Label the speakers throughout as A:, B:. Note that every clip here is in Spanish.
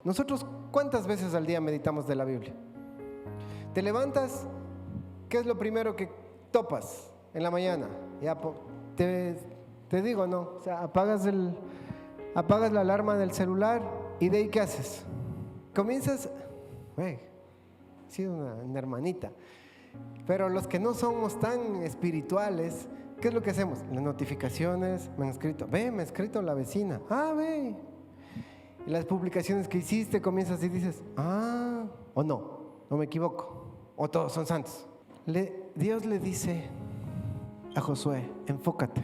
A: Nosotros, ¿cuántas veces al día meditamos de la Biblia? Te levantas, ¿qué es lo primero que topas en la mañana? Ya te digo, ¿no? O sea, apagas la alarma del celular y de ahí, ¿qué haces? Comienzas, he sido una hermanita, pero los que no somos tan espirituales, ¿qué es lo que hacemos? Las notificaciones, me ha escrito la vecina, ve. Y las publicaciones que hiciste, comienzas y dices, o no me equivoco, o todos son santos. Dios le dice a Josué, enfócate.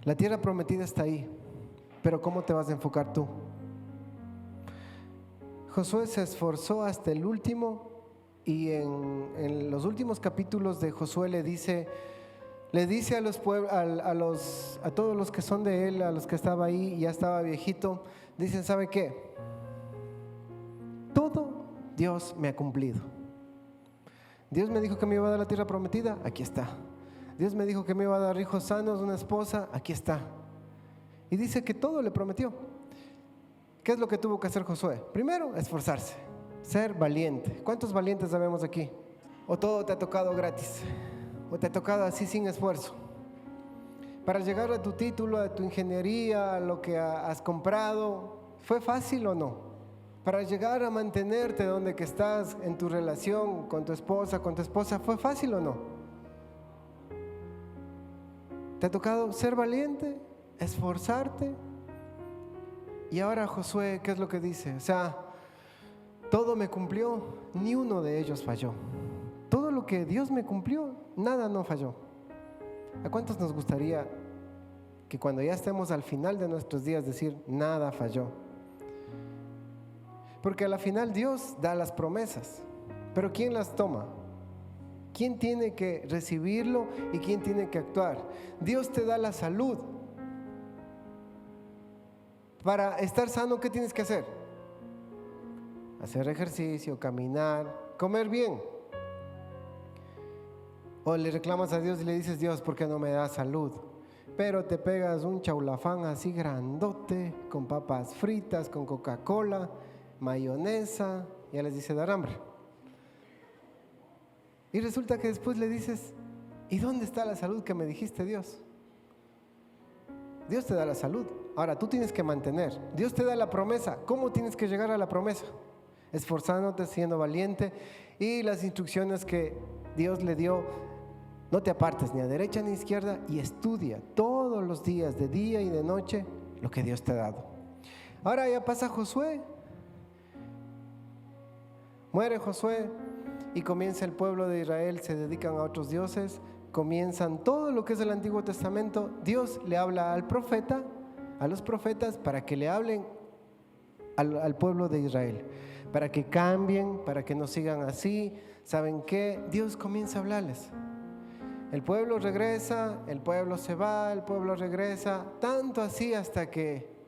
A: La tierra prometida está ahí, pero ¿cómo te vas a enfocar tú? Josué se esforzó hasta el último y en los últimos capítulos de Josué le dice a todos los que son de él, a los que estaba ahí y ya estaba viejito, dicen, ¿sabe qué? Todo Dios me ha cumplido. Dios me dijo que me iba a dar la tierra prometida, aquí está. Dios me dijo que me iba a dar hijos sanos, una esposa, aquí está. Y dice que todo le prometió. ¿Qué es lo que tuvo que hacer Josué? Primero, esforzarse, ser valiente. ¿Cuántos valientes sabemos aquí? ¿O todo te ha tocado gratis? ¿O te ha tocado así sin esfuerzo? Para llegar a tu título, a tu ingeniería, a lo que has comprado, ¿fue fácil o no? Para llegar a mantenerte donde que estás en tu relación con tu esposa, ¿fue fácil o no? ¿Te ha tocado ser valiente, esforzarte? Y ahora Josué, ¿qué es lo que dice? O sea, todo me cumplió, ni uno de ellos falló. Todo lo que Dios me cumplió, nada no falló. ¿A cuántos nos gustaría que cuando ya estemos al final de nuestros días decir, nada falló? Porque a la final Dios da las promesas, pero ¿quién las toma? ¿Quién tiene que recibirlo y quién tiene que actuar? Dios te da la salud. Para estar sano, ¿qué tienes que hacer? Hacer ejercicio, caminar, comer bien. O le reclamas a Dios y le dices, Dios, ¿por qué no me das salud? Pero te pegas un chaulafán así grandote, con papas fritas, con Coca-Cola, mayonesa, ya les dice dar hambre. Y resulta que después le dices, ¿y dónde está la salud que me dijiste, Dios? Dios te da la salud, ahora tú tienes que mantener. Dios te da la promesa, ¿cómo tienes que llegar a la promesa? Esforzándote, siendo valiente, y las instrucciones que Dios le dio, no te apartes ni a derecha ni a izquierda, y estudia todos los días, de día y de noche, lo que Dios te ha dado. Ahora ya pasa Josué, muere Josué y comienza el pueblo de Israel, se dedican a otros dioses, comienzan todo lo que es el Antiguo Testamento. Dios le habla al profeta, a los profetas, para que le hablen al pueblo de Israel, para que cambien, para que no sigan así. ¿Saben qué? Dios comienza a hablarles. El pueblo regresa, el pueblo se va, el pueblo regresa, tanto así hasta que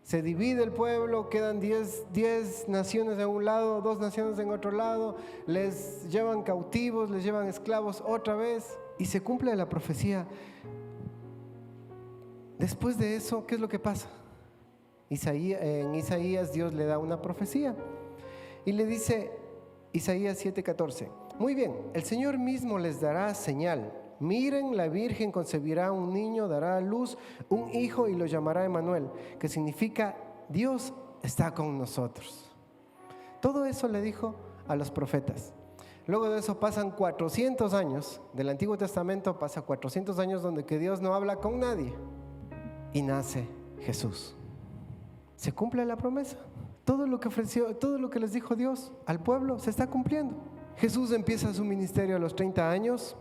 A: se divide el pueblo, quedan 10 naciones en un lado, 2 naciones en otro lado, les llevan cautivos, les llevan esclavos otra vez, y se cumple la profecía. Después de eso, ¿qué es lo que pasa? En Isaías Dios le da una profecía y le dice, Isaías 7:14, muy bien, el Señor mismo les dará señal. Miren, la Virgen concebirá un niño, dará a luz un hijo y lo llamará Emmanuel, que significa Dios está con nosotros. Todo eso le dijo a los profetas. Luego de eso pasan 400 años, del Antiguo Testamento pasa 400 años donde que Dios no habla con nadie, y nace Jesús. Se cumple la promesa. Todo lo que ofreció, todo lo que les dijo Dios al pueblo se está cumpliendo. Jesús empieza su ministerio a los 30 años,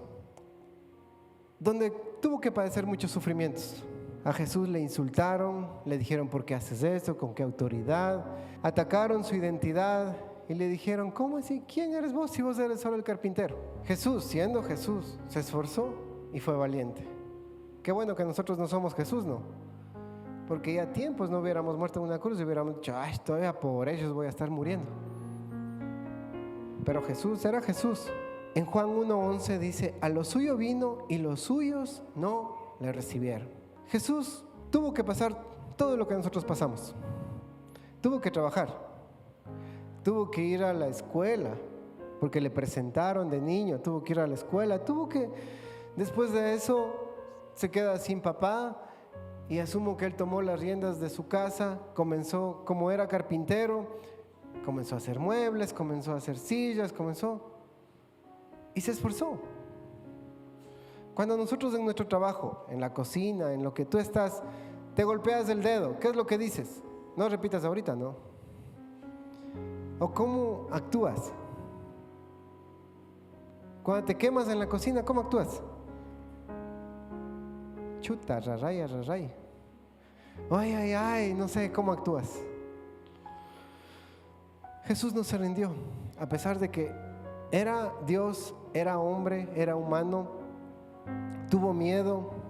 A: donde tuvo que padecer muchos sufrimientos. A Jesús le insultaron, le dijeron, ¿por qué haces esto? ¿Con qué autoridad? Atacaron su identidad y le dijeron, ¿cómo así? ¿Quién eres vos si vos eres solo el carpintero? Jesús, siendo Jesús, se esforzó y fue valiente. Qué bueno que nosotros no somos Jesús, ¿no? Porque ya tiempos no hubiéramos muerto en una cruz y hubiéramos dicho, ay, todavía por ellos voy a estar muriendo. Pero Jesús era Jesús. En Juan 1:11 dice, a lo suyo vino y los suyos no le recibieron. Jesús tuvo que pasar todo lo que nosotros pasamos. tuvo que trabajar, tuvo que ir a la escuela, porque le presentaron de niño, tuvo que ir a la escuela, después de eso se queda sin papá, y asumo que él tomó las riendas de su casa, comenzó, como era carpintero, comenzó a hacer muebles, comenzó a hacer sillas, y se esforzó. Cuando nosotros en nuestro trabajo, en la cocina, en lo que tú estás, te golpeas el dedo, ¿qué es lo que dices? No repitas ahorita, ¿no? ¿O cómo actúas? Cuando te quemas en la cocina, ¿cómo actúas? Chuta, raraya. Ay, no sé cómo actúas. Jesús no se rindió, a pesar de que era Dios, era hombre, era humano, tuvo miedo,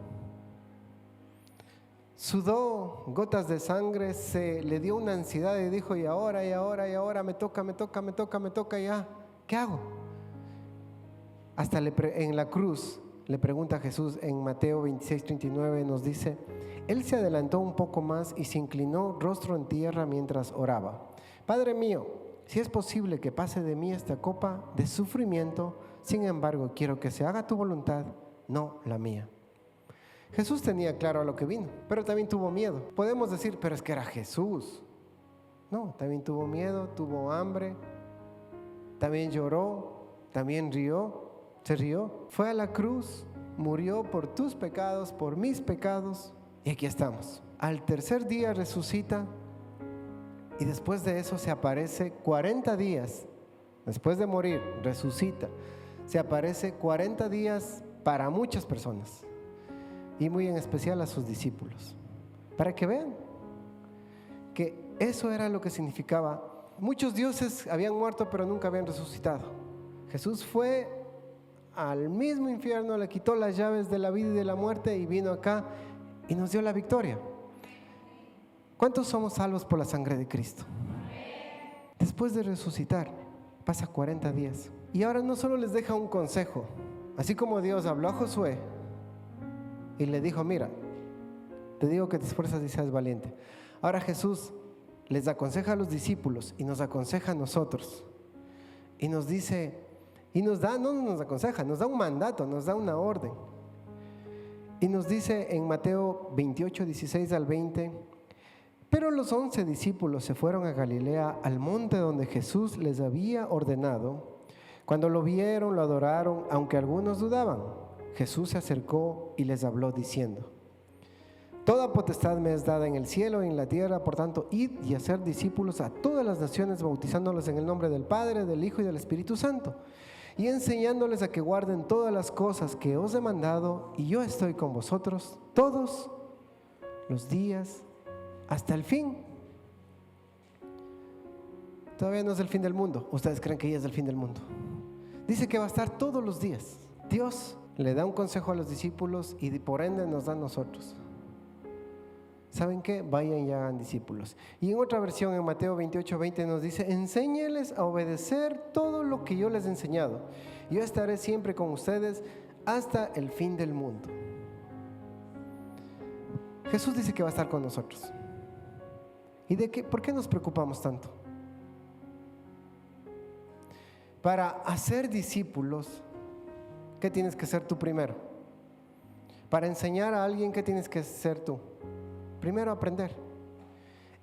A: sudó gotas de sangre, se le dio una ansiedad y dijo, y ahora, me toca, ya, ¿qué hago? Hasta en la cruz le pregunta a Jesús en Mateo 26:39, nos dice, él se adelantó un poco más y se inclinó rostro en tierra mientras oraba. Padre mío, si es posible que pase de mí esta copa de sufrimiento, sin embargo quiero que se haga tu voluntad, no la mía. Jesús tenía claro a lo que vino, pero también tuvo miedo. Podemos decir, pero es que era Jesús. No, también tuvo miedo, tuvo hambre, también lloró, también se rió. Fue a la cruz, murió por tus pecados, por mis pecados, y aquí estamos. Al tercer día resucita, y después de eso se aparece 40 días, después de morir, resucita. Se aparece 40 días para muchas personas, y muy en especial a sus discípulos, para que vean que eso era lo que significaba. Muchos dioses habían muerto pero nunca habían resucitado. Jesús fue al mismo infierno, le quitó las llaves de la vida y de la muerte y vino acá y nos dio la victoria. ¿Cuántos somos salvos por la sangre de Cristo? Después de resucitar, pasa 40 días. Y ahora no solo les deja un consejo, así como Dios habló a Josué y le dijo, mira, te digo que te esfuerzas y seas valiente. Ahora Jesús les aconseja a los discípulos y nos aconseja a nosotros. Y nos dice, y nos da, no nos aconseja, nos da un mandato, nos da una orden. Y nos dice en Mateo 28:16-20, pero los 11 discípulos se fueron a Galilea, al monte donde Jesús les había ordenado. Cuando lo vieron, lo adoraron, aunque algunos dudaban. Jesús se acercó y les habló diciendo, toda potestad me es dada en el cielo y en la tierra, por tanto, id y hacer discípulos a todas las naciones, bautizándolos en el nombre del Padre, del Hijo y del Espíritu Santo, y enseñándoles a que guarden todas las cosas que os he mandado, y yo estoy con vosotros todos los días hasta el fin. Todavía no es el fin del mundo. ¿Ustedes creen que ya es el fin del mundo? Dice que va a estar todos los días. Dios le da un consejo a los discípulos y por ende nos da a nosotros. ¿Saben qué? Vayan y hagan discípulos. Y en otra versión, en Mateo 28:20 nos dice, enséñeles a obedecer todo lo que yo les he enseñado. Yo estaré siempre con ustedes hasta el fin del mundo. Jesús dice que va a estar con nosotros. ¿Y por qué nos preocupamos tanto? Para hacer discípulos, ¿qué tienes que ser tú primero? Para enseñar a alguien, ¿qué tienes que ser tú? Primero aprender.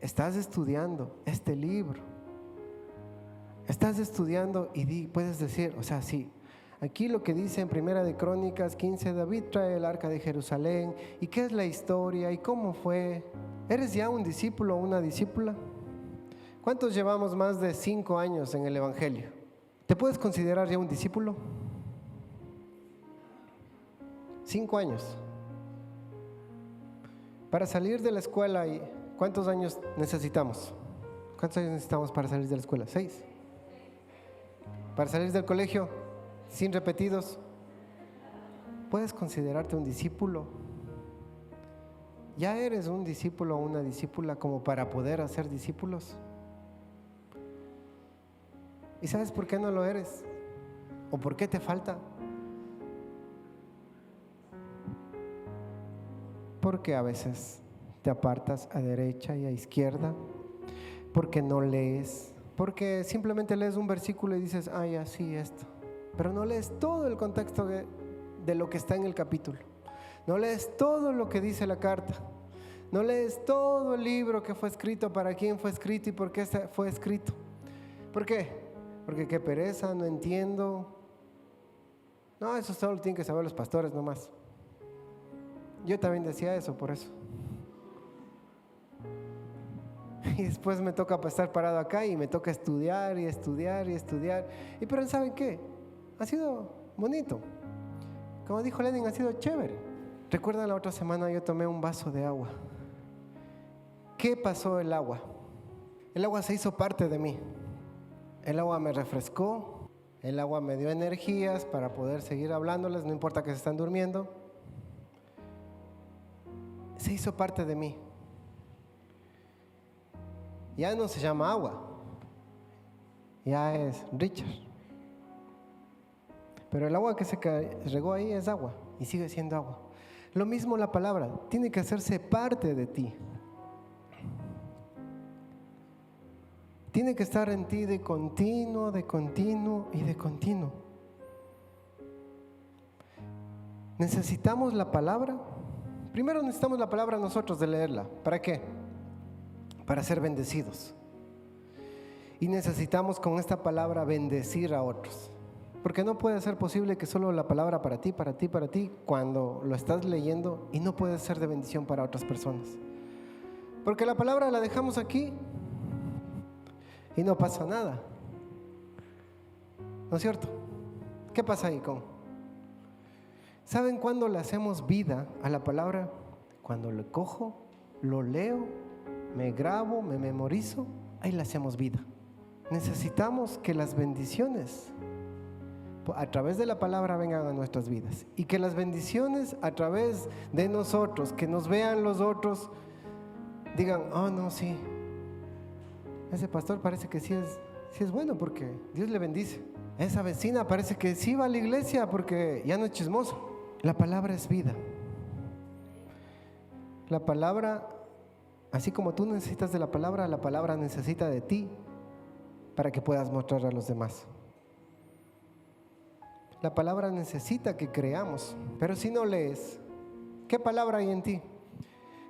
A: Estás estudiando este libro. Estás estudiando y puedes decir, o sea, sí, aquí lo que dice en Primera de Crónicas 15, David trae el arca de Jerusalén, y qué es la historia, y cómo fue. ¿Eres ya un discípulo o una discípula? ¿Cuántos llevamos más de 5 años en el Evangelio? ¿Te puedes considerar ya un discípulo? 5 años. Para salir de la escuela, ¿cuántos años necesitamos? ¿Cuántos años necesitamos para salir de la escuela? 6. Para salir del colegio, sin repetidos. ¿Puedes considerarte un discípulo? ¿Ya eres un discípulo o una discípula como para poder hacer discípulos? ¿Y sabes por qué no lo eres? ¿O por qué te falta? Porque a veces te apartas a derecha y a izquierda, porque no lees, porque simplemente lees un versículo y dices, ay, así esto, pero no lees todo el contexto de lo que está en el capítulo, no lees todo lo que dice la carta, no lees todo el libro que fue escrito, para quién fue escrito y por qué fue escrito. ¿Por qué? Porque qué pereza, no entiendo. No, eso solo tienen que saber los pastores nomás. Yo también decía eso, por eso. Y después me toca estar parado acá y me toca estudiar y estudiar y estudiar. Pero ¿saben qué? Ha sido bonito. Como dijo Lenin, ha sido chévere. Recuerdan la otra semana yo tomé un vaso de agua. ¿Qué pasó el agua? El agua se hizo parte de mí. El agua me refrescó. El agua me dio energías para poder seguir hablándoles, no importa que se están durmiendo. Se hizo parte de mí. Ya no se llama agua, ya es Richard. Pero el agua que se regó ahí es agua y sigue siendo agua. Lo mismo la palabra, tiene que hacerse parte de ti. Tiene que estar en ti de continuo, de continuo y de continuo. Necesitamos la palabra. Primero necesitamos la palabra nosotros de leerla. ¿Para qué? Para ser bendecidos. Y necesitamos con esta palabra bendecir a otros. Porque no puede ser posible que solo la palabra para ti, cuando lo estás leyendo y no puede ser de bendición para otras personas. Porque la palabra la dejamos aquí y no pasa nada. ¿No es cierto? ¿Qué pasa ahí con? ¿Saben cuándo le hacemos vida a la palabra? Cuando lo cojo, lo leo, me grabo, me memorizo, ahí le hacemos vida. Necesitamos que las bendiciones a través de la palabra vengan a nuestras vidas y que las bendiciones a través de nosotros, que nos vean los otros, digan, oh no, sí, ese pastor parece que sí es bueno porque Dios le bendice. Esa vecina parece que sí va a la iglesia porque ya no es chismoso. La palabra es vida. La palabra, así como tú necesitas de la palabra necesita de ti para que puedas mostrar a los demás. La palabra necesita que creamos, pero si no lees, ¿qué palabra hay en ti?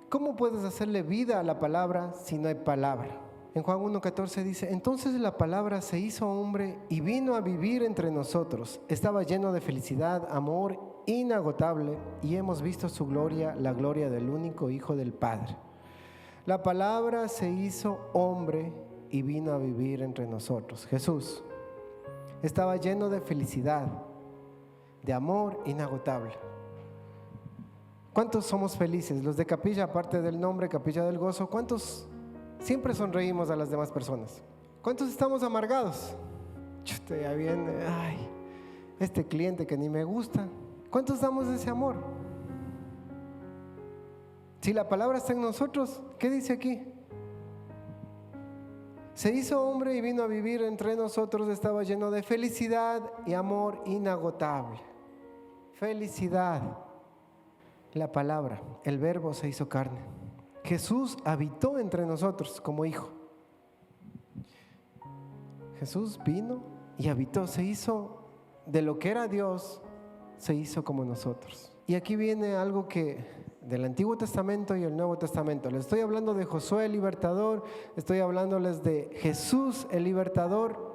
A: ¿Cómo puedes hacerle vida a la palabra si no hay palabra? En Juan 1:14 dice, entonces la palabra se hizo hombre y vino a vivir entre nosotros. Estaba lleno de felicidad, amor inagotable, y hemos visto su gloria, la gloria del único Hijo del Padre. La palabra se hizo hombre y vino a vivir entre nosotros. Jesús estaba lleno de felicidad, de amor inagotable. ¿Cuántos somos felices? Los de Capilla, aparte del nombre Capilla del Gozo, ¿cuántos siempre sonreímos a las demás personas? ¿Cuántos estamos amargados? Chuta, ya viene, ay, este cliente que ni me gusta. ¿Cuántos damos ese amor? Si la palabra está en nosotros, ¿qué dice aquí? Se hizo hombre y vino a vivir entre nosotros, estaba lleno de felicidad y amor inagotable. Felicidad. La palabra, el verbo se hizo carne. Jesús habitó entre nosotros como hijo. Jesús vino y habitó, se hizo de lo que era Dios, se hizo como nosotros. Y aquí viene algo que del Antiguo Testamento y el Nuevo Testamento. Les estoy hablando de Josué el libertador, estoy hablándoles de Jesús el libertador,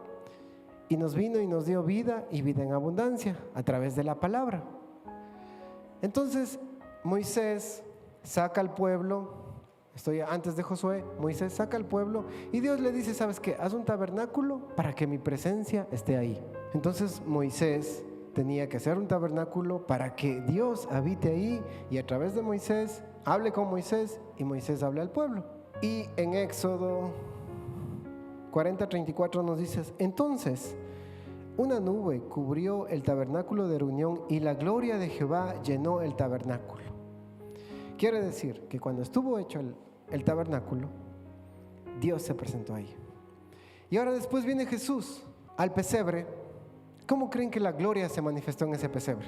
A: y nos vino y nos dio vida y vida en abundancia a través de la palabra. Entonces Moisés saca al pueblo, estoy antes de Josué, Moisés saca al pueblo y Dios le dice, ¿sabes qué? Haz un tabernáculo para que mi presencia esté ahí. Entonces Moisés tenía que hacer un tabernáculo para que Dios habite ahí y a través de Moisés hable con Moisés y Moisés hable al pueblo. Y en Éxodo 40:34 nos dice, entonces una nube cubrió el tabernáculo de reunión y la gloria de Jehová llenó el tabernáculo. Quiere decir que cuando estuvo hecho el tabernáculo, Dios se presentó ahí. Y ahora después viene Jesús al pesebre. ¿Cómo creen que la gloria se manifestó en ese pesebre?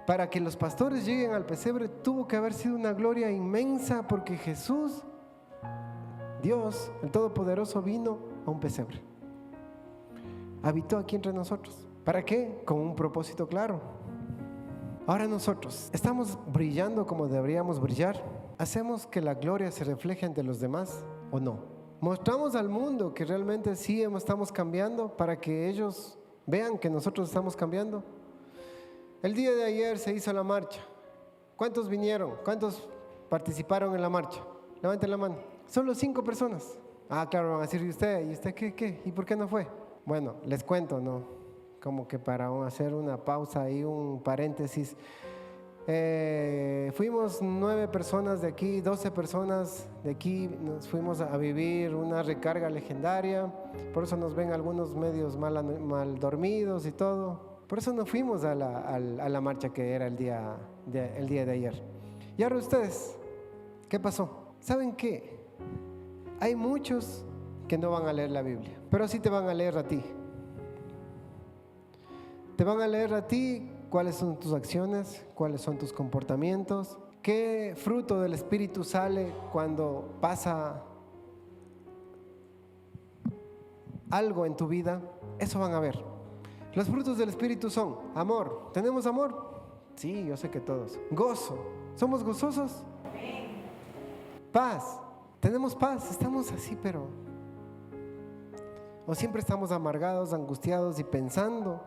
A: Para que los pastores lleguen al pesebre tuvo que haber sido una gloria inmensa, porque Jesús Dios, el Todopoderoso, vino a un pesebre. Habitó aquí entre nosotros. ¿Para qué? Con un propósito claro. Ahora nosotros, ¿estamos brillando como deberíamos brillar? ¿Hacemos que la gloria se refleje ante los demás o no? ¿Mostramos al mundo que realmente sí estamos cambiando para que ellos vean que nosotros estamos cambiando? El día de ayer se hizo la marcha. ¿Cuántos vinieron? ¿Cuántos participaron en la marcha? Levanten la mano. Solo 5 personas. Ah, claro, van a decir, ¿y usted qué? ¿Y por qué no fue? Bueno, les cuento, ¿no? Como que para hacer una pausa y un paréntesis. Fuimos 9 personas de aquí, 12 personas de aquí, nos fuimos a vivir una recarga legendaria. Por eso nos ven algunos medios mal dormidos y todo. Por eso no fuimos a la marcha que era el día de ayer. Y ahora ustedes, ¿qué pasó? ¿Saben qué? Hay muchos que no van a leer la Biblia, pero sí te van a leer a ti. Te van a leer a ti cuáles son tus acciones, cuáles son tus comportamientos, qué fruto del Espíritu sale cuando pasa algo en tu vida. Eso van a ver. Los frutos del Espíritu son amor. ¿Tenemos amor? Sí, yo sé que todos. Gozo. ¿Somos gozosos? Paz. ¿Tenemos paz? Estamos así, pero... O siempre estamos amargados, angustiados y pensando.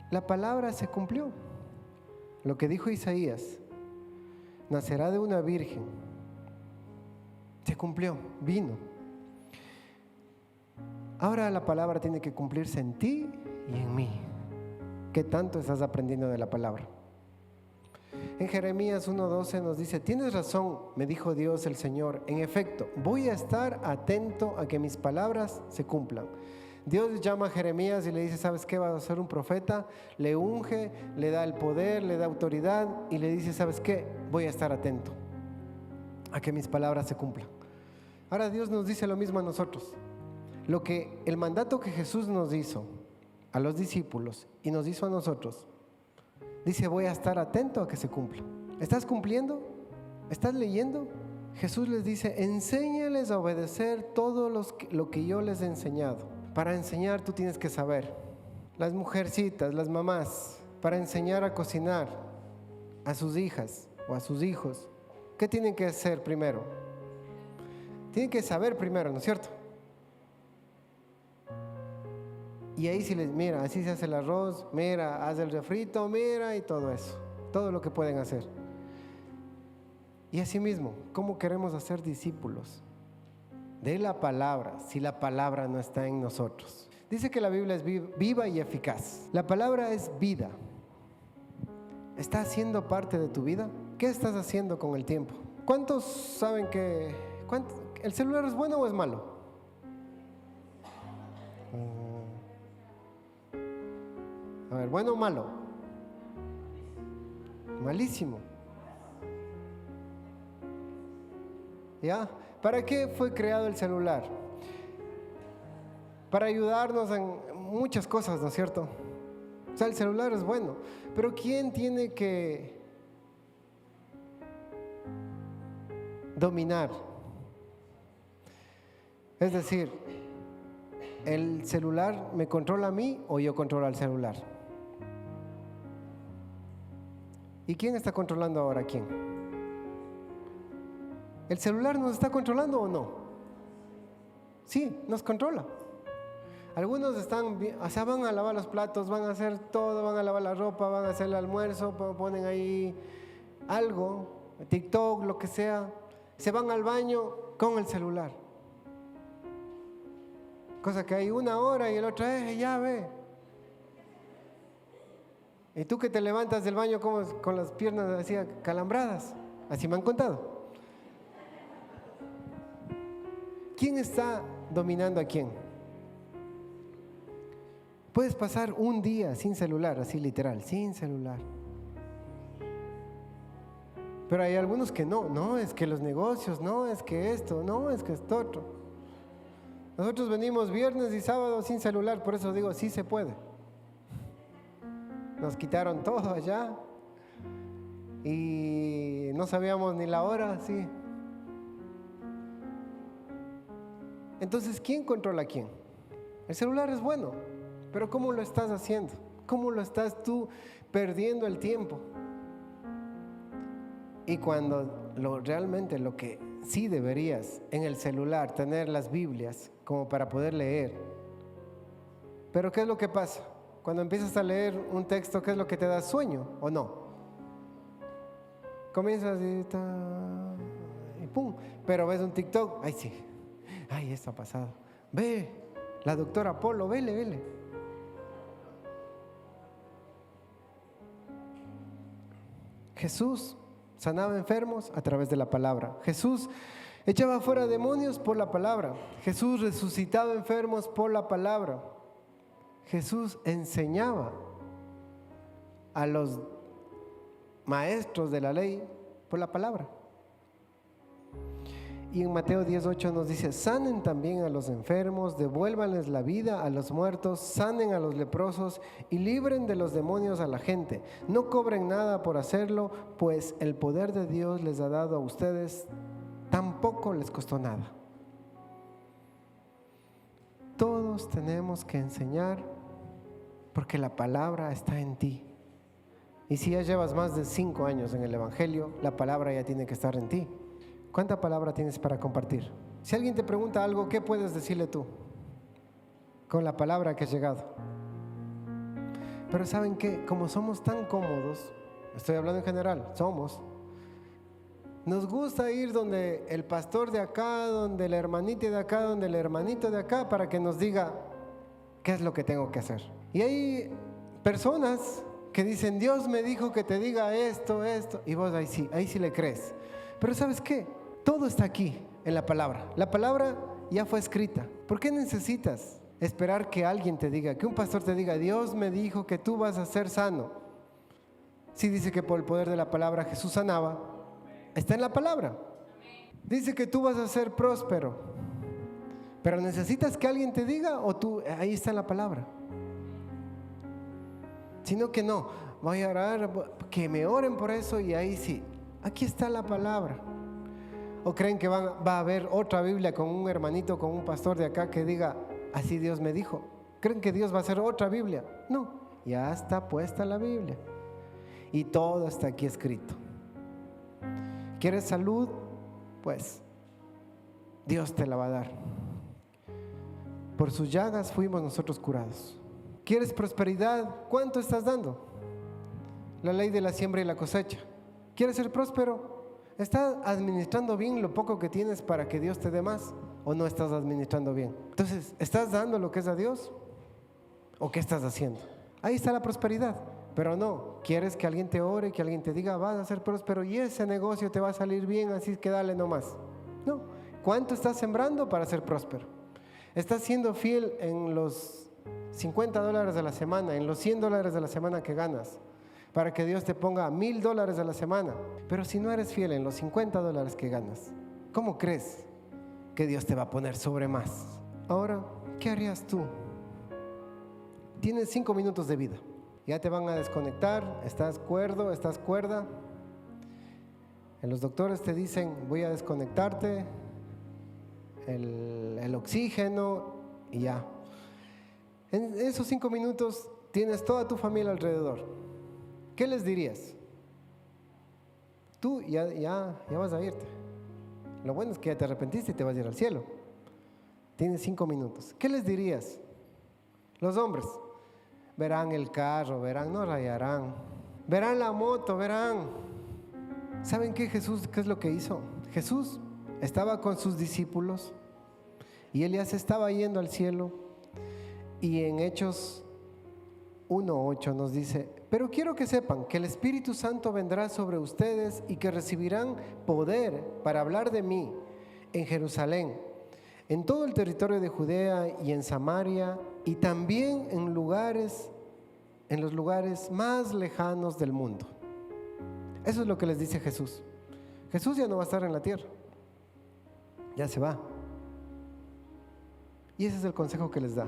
A: La palabra se cumplió. Lo que dijo Isaías, nacerá de una virgen. Se cumplió, vino. Ahora la palabra tiene que cumplirse en ti y en mí. ¿Qué tanto estás aprendiendo de la palabra? En Jeremías 1:12 nos dice, tienes razón, me dijo Dios el Señor, en efecto, voy a estar atento a que mis palabras se cumplan. Dios llama a Jeremías y le dice, ¿sabes qué? Vas a ser un profeta, le unge, le da el poder, le da autoridad y le dice, ¿sabes qué? Voy a estar atento a que mis palabras se cumplan. Ahora Dios nos dice lo mismo a nosotros. El mandato que Jesús nos hizo a los discípulos y nos hizo a nosotros, dice, voy a estar atento a que se cumpla. ¿Estás cumpliendo? ¿Estás leyendo? Jesús les dice, enséñales a obedecer todo lo que yo les he enseñado. Para enseñar tú tienes que saber. Las mujercitas, las mamás, para enseñar a cocinar a sus hijas o a sus hijos, ¿qué tienen que hacer primero? Tienen que saber primero, ¿no es cierto? Y ahí si les, mira, así se hace el arroz, mira, haz el refrito, mira, y todo eso, todo lo que pueden hacer. Y así mismo, ¿cómo queremos hacer discípulos de la palabra si la palabra no está en nosotros? Dice que la Biblia es viva y eficaz. La palabra es vida. ¿Está haciendo parte de tu vida? ¿Qué estás haciendo con el tiempo? ¿Cuántos saben que el celular es bueno o es malo? A ver, ¿bueno o malo? Malísimo. ¿Ya? ¿Para qué fue creado el celular? Para ayudarnos en muchas cosas, ¿no es cierto? O sea, el celular es bueno, pero ¿quién tiene que dominar? Es decir, ¿el celular me controla a mí o yo controlo al celular? ¿Y quién está controlando ahora a quién? ¿El celular nos está controlando o no? Sí, nos controla. Algunos van a lavar los platos, van a hacer todo, van a lavar la ropa, van a hacer el almuerzo, ponen ahí algo, TikTok, lo que sea. Se van al baño con el celular. Cosa que hay una hora y el otro, ya ve. Y tú que te levantas del baño como con las piernas así calambradas. Así me han contado. ¿Quién está dominando a quién? Puedes pasar un día sin celular, así literal, sin celular. Pero hay algunos que no, es que los negocios, no, es que esto, no, es que esto otro. Nosotros venimos viernes y sábado sin celular, por eso digo, sí se puede. Nos quitaron todo allá y no sabíamos ni la hora, sí. Entonces, ¿quién controla a quién? El celular es bueno, pero ¿cómo lo estás haciendo? ¿Cómo lo estás tú perdiendo el tiempo? Y cuando realmente lo que sí deberías en el celular, tener las Biblias como para poder leer. Pero ¿qué es lo que pasa? Cuando empiezas a leer un texto, ¿qué es lo que te da? ¿Sueño o no? Comienzas y pum, pero ves un TikTok, ay sí, ay esto ha pasado. Ve, la doctora Polo, vele. Jesús sanaba enfermos a través de la palabra. Jesús echaba fuera demonios por la palabra. Jesús resucitaba enfermos por la palabra. Jesús enseñaba a los maestros de la ley por la palabra. Y en Mateo 10:8 nos dice: sanen también a los enfermos, devuélvanles la vida a los muertos, sanen a los leprosos y libren de los demonios a la gente. No cobren nada por hacerlo, pues el poder de Dios les ha dado a ustedes, tampoco les costó nada. Todos tenemos que enseñar porque la palabra está en ti. Y si ya llevas más de 5 años en el Evangelio, la palabra ya tiene que estar en ti. ¿Cuánta palabra tienes para compartir? Si alguien te pregunta algo, ¿qué puedes decirle tú? Con la palabra que has llegado. Pero ¿saben qué? Como somos tan cómodos, estoy hablando en general, nos gusta ir donde el pastor de acá, donde la hermanita de acá, donde el hermanito de acá, para que nos diga qué es lo que tengo que hacer. Y hay personas que dicen: Dios me dijo que te diga esto, y vos ahí sí le crees. Pero ¿sabes qué? Todo está aquí en la palabra. La palabra ya fue escrita. ¿Por qué necesitas esperar que alguien te diga, que un pastor te diga: Dios me dijo que tú vas a ser sano? Sí, dice que por el poder de la palabra Jesús sanaba. Está en la palabra. Dice que tú vas a ser próspero. Pero necesitas que alguien te diga, o tú, ahí está en la palabra. Sino que no, voy a orar, que me oren por eso, y ahí sí, aquí está la palabra. ¿O creen que va a haber otra Biblia con un hermanito, con un pastor de acá que diga: así Dios me dijo? ¿Creen que Dios va a hacer otra Biblia? No, ya está puesta la Biblia y todo está aquí escrito. ¿Quieres salud? Pues Dios te la va a dar. Por sus llagas fuimos nosotros curados. ¿Quieres prosperidad? ¿Cuánto estás dando? La ley de la siembra y la cosecha. ¿Quieres ser próspero? ¿Estás administrando bien lo poco que tienes para que Dios te dé más? ¿O no estás administrando bien? Entonces, ¿estás dando lo que es a Dios? ¿O qué estás haciendo? Ahí está la prosperidad. Pero no, quieres que alguien te ore, que alguien te diga: vas a ser próspero y ese negocio te va a salir bien, así que dale nomás. No, ¿cuánto estás sembrando para ser próspero? ¿Estás siendo fiel en los $50 a la semana, en los $100 a la semana que ganas, para que Dios te ponga $1,000 a la semana? Pero si no eres fiel en los $50 que ganas, ¿cómo crees que Dios te va a poner sobre más? Ahora, ¿qué harías tú? Tienes 5 minutos de vida. Ya te van a desconectar. ¿Estás cuerdo? ¿Estás cuerda? Los doctores te dicen: voy a desconectarte el oxígeno, y ya. En esos 5 minutos tienes toda tu familia alrededor. ¿Qué les dirías? Tú ya vas a irte. Lo bueno es que ya te arrepentiste y te vas a ir al cielo. Tienes 5 minutos. ¿Qué les dirías? Los hombres verán el carro, no rayarán, verán la moto, verán. ¿Saben qué Jesús, qué es lo que hizo? Jesús estaba con sus discípulos y él ya se estaba yendo al cielo. Y en Hechos 1:8 nos dice: pero quiero que sepan que el Espíritu Santo vendrá sobre ustedes y que recibirán poder para hablar de mí en Jerusalén, en todo el territorio de Judea y en Samaria, y también en los lugares más lejanos del mundo. Eso es lo que les dice Jesús. Jesús ya no va a estar en la tierra, ya se va. Y ese es el consejo que les da.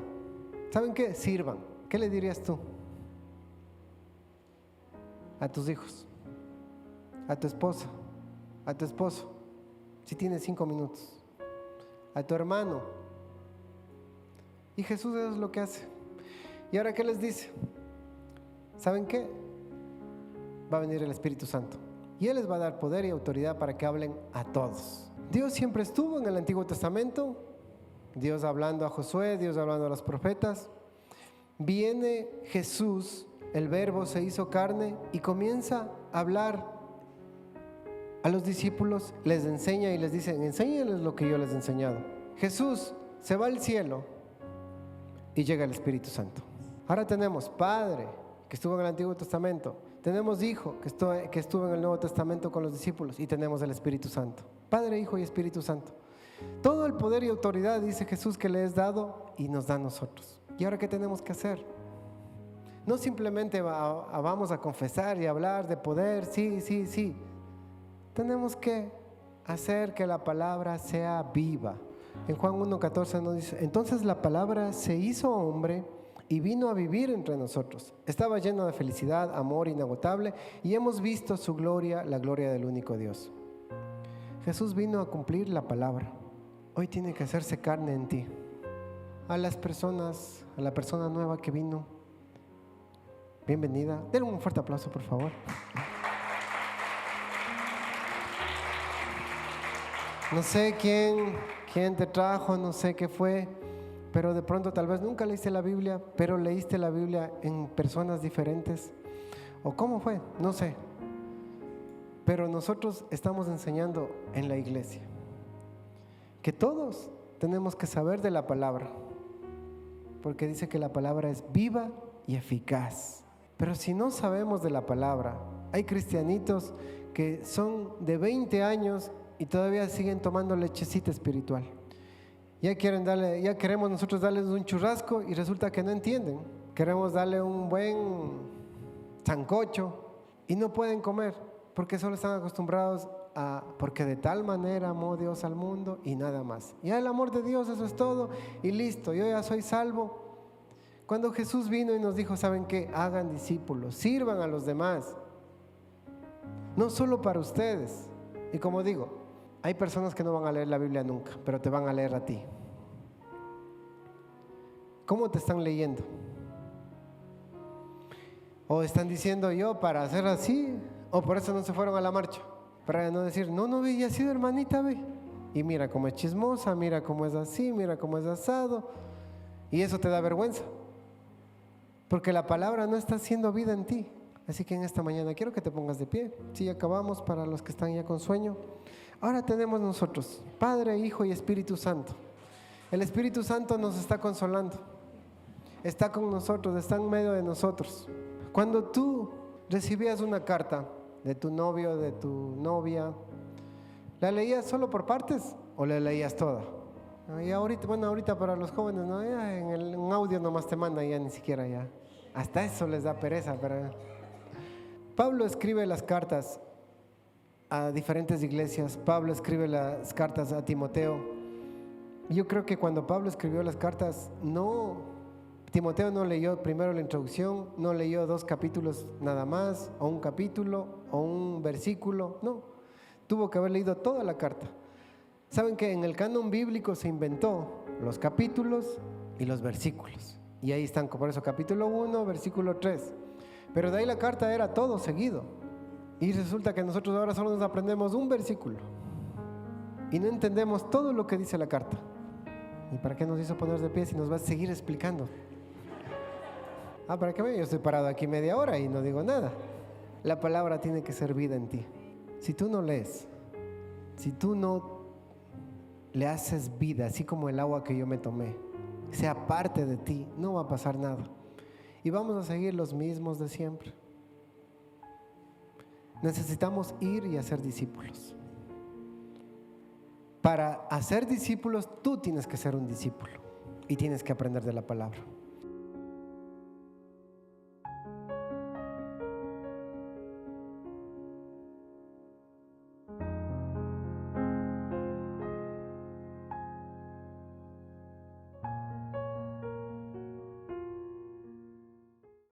A: ¿Saben qué? Sirvan. ¿Qué le dirías tú a tus hijos, a tu esposa, a tu esposo, si tienes 5 minutos, a tu hermano, Y Jesús eso es lo que hace. ¿Y ahora qué les dice? ¿Saben qué? Va a venir el Espíritu Santo. Y Él les va a dar poder y autoridad para que hablen a todos. Dios siempre estuvo en el Antiguo Testamento. Dios hablando a Josué, Dios hablando a los profetas. Viene Jesús, el Verbo se hizo carne y comienza a hablar a los discípulos, les enseña y les dice: enséñenles lo que yo les he enseñado. Jesús se va al cielo y llega el Espíritu Santo. Ahora tenemos Padre, que estuvo en el Antiguo Testamento. Tenemos Hijo, que estuvo en el Nuevo Testamento con los discípulos. Y tenemos el Espíritu Santo. Padre, Hijo y Espíritu Santo. Todo el poder y autoridad, dice Jesús, que le es dado y nos da a nosotros. ¿Y ahora qué tenemos que hacer? No simplemente vamos a confesar y hablar de poder, sí. Tenemos que hacer que la palabra sea viva. En Juan 1:14 nos dice: entonces la palabra se hizo hombre y vino a vivir entre nosotros. Estaba lleno de felicidad, amor inagotable, y hemos visto su gloria, la gloria del único Dios. Jesús vino a cumplir la palabra. Hoy tiene que hacerse carne en ti. A las personas, a la persona nueva que vino, bienvenida. Denle un fuerte aplauso, por favor. No sé quién te trajo, no sé qué fue, pero de pronto tal vez nunca leíste la Biblia, pero leíste la Biblia en personas diferentes. ¿O cómo fue? No sé. Pero nosotros estamos enseñando en la iglesia que todos tenemos que saber de la palabra, porque dice que la palabra es viva y eficaz. Pero si no sabemos de la palabra, hay cristianitos que son de 20 años y todavía siguen tomando lechecita espiritual. Ya queremos nosotros darles un churrasco y resulta que no entienden. Queremos darle un buen sancocho y no pueden comer porque solo están acostumbrados a porque de tal manera amó Dios al mundo y nada más. Ya el amor de Dios, eso es todo y listo, yo ya soy salvo. Cuando Jesús vino y nos dijo: ¿saben qué? Hagan discípulos, sirvan a los demás, no solo para ustedes. Y como digo, hay personas que no van a leer la Biblia nunca, pero te van a leer a ti. ¿Cómo te están leyendo? O están diciendo: yo para hacer así, o por eso no se fueron a la marcha, para no decir: no ve, ya ha sido hermanita, ve, y mira cómo es chismosa, mira cómo es así, mira cómo es asado, y eso te da vergüenza, porque la palabra no está haciendo vida en ti. Así que en esta mañana quiero que te pongas de pie. Sí, acabamos, para los que están ya con sueño. Ahora tenemos nosotros Padre, Hijo y Espíritu Santo. El Espíritu Santo nos está consolando, está con nosotros, está en medio de nosotros. Cuando tú recibías una carta de tu novio, de tu novia, ¿la leías solo por partes o la leías toda? Y ahorita para los jóvenes, ¿no? Ya en un audio nomás te manda, ya ni siquiera ya. Hasta eso les da pereza. Pero Pablo escribe las cartas a diferentes iglesias. Pablo escribe las cartas a Timoteo. Yo creo que cuando Pablo escribió las cartas, Timoteo no leyó primero la introducción, no leyó 2 capítulos nada más, o un capítulo, o un versículo, no. Tuvo que haber leído toda la carta. Saben que en el canon bíblico se inventó los capítulos y los versículos. Y ahí están, por eso capítulo 1, versículo 3. Pero de ahí la carta era todo seguido. Y resulta que nosotros ahora solo nos aprendemos un versículo y no entendemos todo lo que dice la carta. ¿Y para qué nos hizo poner de pie si nos va a seguir explicando? ¿Para qué? Yo estoy parado aquí media hora y no digo nada. La palabra tiene que ser vida en ti. Si tú no lees, si tú no le haces vida, así como el agua que yo me tomé, sea parte de ti, no va a pasar nada. Y vamos a seguir los mismos de siempre. Necesitamos ir y hacer discípulos. Para hacer discípulos, tú tienes que ser un discípulo y tienes que aprender de la palabra.